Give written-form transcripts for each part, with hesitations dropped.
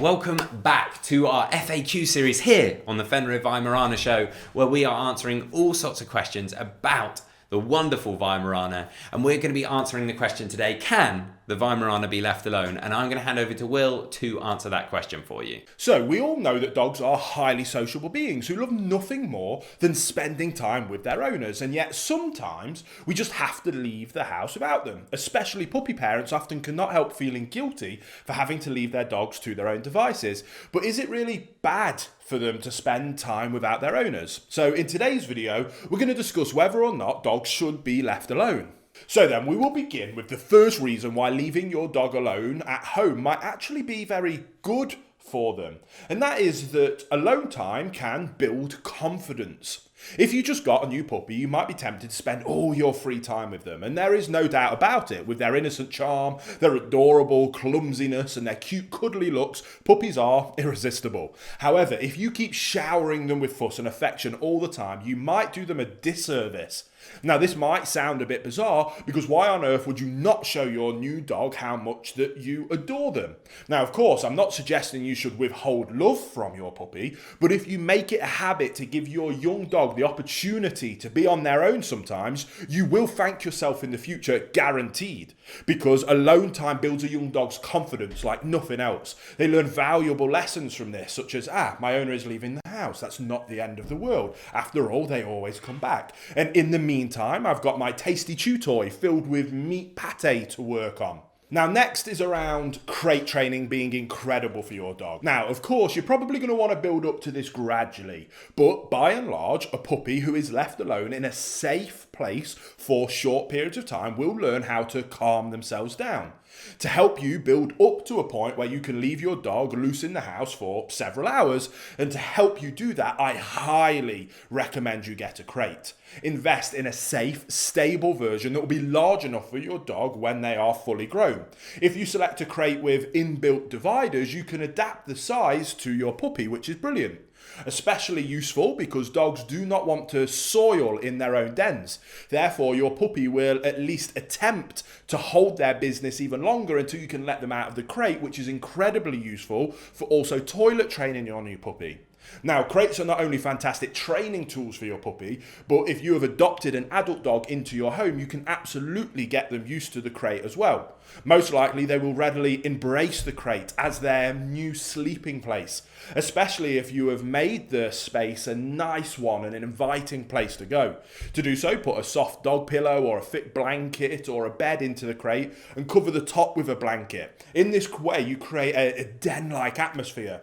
Welcome back to our FAQ series here on the Fenrir Weimaraner show, where we are answering all sorts of questions about the wonderful Weimaraner, and we're going to be answering the question today, can the Weimaraner be left alone? And I'm going to hand over to Will to answer that question for you. So, we all know that dogs are highly sociable beings who love nothing more than spending time with their owners, and yet sometimes we just have to leave the house without them. Especially puppy parents often cannot help feeling guilty for having to leave their dogs to their own devices. But is it really bad for them to spend time without their owners? So in today's video, we're going to discuss whether or not dogs should be left alone. So then we will begin with the first reason why leaving your dog alone at home might actually be very good for them. And that is that alone time can build confidence. If you just got a new puppy, you might be tempted to spend all your free time with them. And there is no doubt about it. With their innocent charm, their adorable clumsiness, and their cute cuddly looks, puppies are irresistible. However, if you keep showering them with fuss and affection all the time, you might do them a disservice. Now, this might sound a bit bizarre, because why on earth would you not show your new dog how much that you adore them? Now, of course, I'm not suggesting you should withhold love from your puppy, but if you make it a habit to give your young dog the opportunity to be on their own sometimes, you will thank yourself in the future, guaranteed. Because alone time builds a young dog's confidence like nothing else. They learn valuable lessons from this, such as, my owner is leaving the house. That's not the end of the world. After all, they always come back. And in the meantime, I've got my tasty chew toy filled with meat pate to work on. Now, next is around crate training being incredible for your dog. Now, of course, you're probably going to want to build up to this gradually, but by and large, a puppy who is left alone in a safe place for short periods of time will learn how to calm themselves down. To help you build up to a point where you can leave your dog loose in the house for several hours, and to help you do that, I highly recommend you get a crate. Invest in a safe, stable version that will be large enough for your dog when they are fully grown. If you select a crate with inbuilt dividers, you can adapt the size to your puppy, which is brilliant. Especially useful because dogs do not want to soil in their own dens. Therefore, your puppy will at least attempt to hold their business even longer until you can let them out of the crate, which is incredibly useful for also toilet training your new puppy. Now, crates are not only fantastic training tools for your puppy, but if you have adopted an adult dog into your home, you can absolutely get them used to the crate as well. Most likely, they will readily embrace the crate as their new sleeping place, especially if you have made the space a nice one and an inviting place to go. To do so, put a soft dog pillow or a thick blanket or a bed into the crate and cover the top with a blanket. In this way, you create a den-like atmosphere,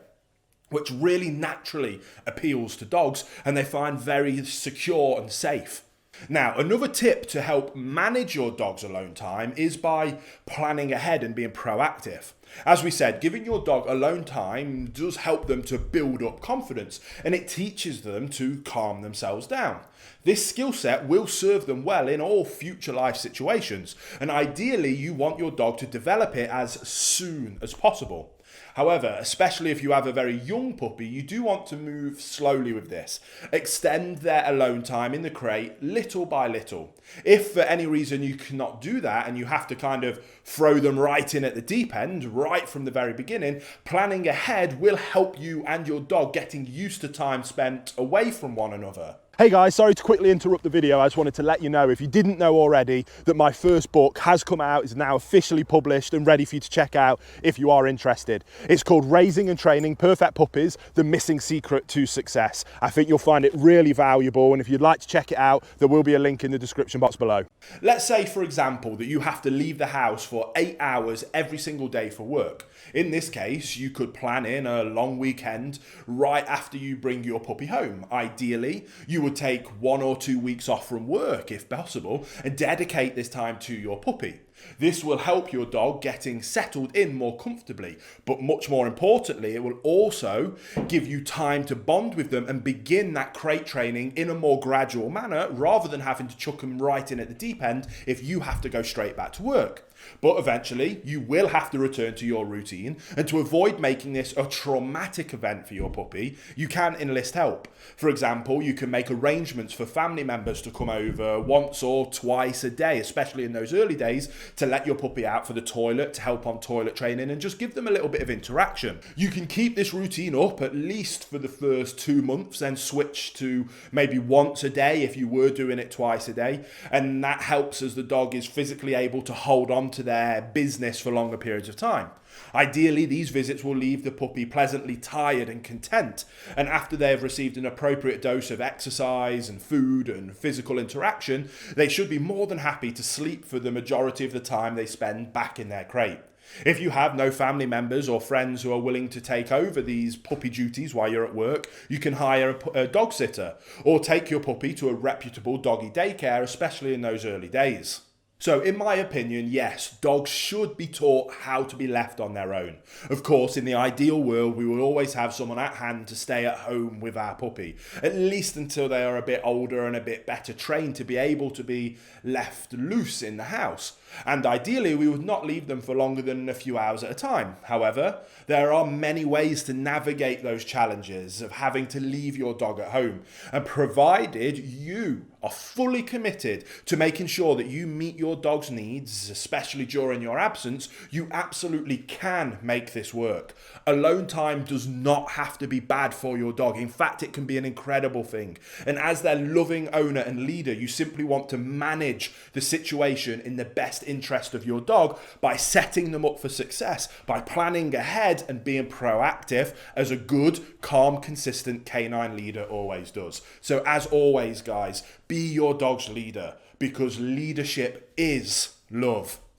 which really naturally appeals to dogs and they find very secure and safe. Now, another tip to help manage your dog's alone time is by planning ahead and being proactive. As we said, giving your dog alone time does help them to build up confidence, and it teaches them to calm themselves down. This skill set will serve them well in all future life situations, and ideally you want your dog to develop it as soon as possible. However, especially if you have a very young puppy, you do want to move slowly with this. Extend their alone time in the crate little by little. If for any reason you cannot do that and you have to kind of throw them right in at the deep end, right from the very beginning, planning ahead will help you and your dog getting used to time spent away from one another. Hey guys, sorry to quickly interrupt the video. I just wanted to let you know, if you didn't know already, that my first book has come out, is now officially published and ready for you to check out if you are interested. It's called Raising and Training Perfect Puppies, The Missing Secret to Success. I think you'll find it really valuable, and if you'd like to check it out, there will be a link in the description box below. Let's say, for example, that you have to leave the house for 8 hours every single day for work. In this case, you could plan in a long weekend right after you bring your puppy home. Ideally, you would take 1 or 2 weeks off from work if possible and dedicate this time to your puppy. This will help your dog getting settled in more comfortably, but much more importantly, it will also give you time to bond with them and begin that crate training in a more gradual manner rather than having to chuck them right in at the deep end if you have to go straight back to work. But eventually, you will have to return to your routine, and to avoid making this a traumatic event for your puppy, you can enlist help. For example, you can make arrangements for family members to come over once or twice a day, especially in those early days, to let your puppy out for the toilet to help on toilet training and just give them a little bit of interaction. You can keep this routine up at least for the first 2 months, then switch to maybe once a day if you were doing it twice a day, and that helps as the dog is physically able to hold on to their business for longer periods of time. Ideally, these visits will leave the puppy pleasantly tired and content, and after they have received an appropriate dose of exercise and food and physical interaction, they should be more than happy to sleep for the majority of the time they spend back in their crate. If you have no family members or friends who are willing to take over these puppy duties while you're at work, you can hire a dog sitter or take your puppy to a reputable doggy daycare, especially in those early days. So in my opinion, yes, dogs should be taught how to be left on their own. Of course, in the ideal world, we will always have someone at hand to stay at home with our puppy, at least until they are a bit older and a bit better trained to be able to be left loose in the house. And ideally, we would not leave them for longer than a few hours at a time. However, there are many ways to navigate those challenges of having to leave your dog at home. And provided you are fully committed to making sure that you meet your dog's needs, especially during your absence, you absolutely can make this work. Alone time does not have to be bad for your dog. In fact, it can be an incredible thing. And as their loving owner and leader, you simply want to manage the situation in the best interest of your dog by setting them up for success, by planning ahead and being proactive, as a good, calm, consistent canine leader always does. So as always, guys, be your dog's leader, because leadership is love.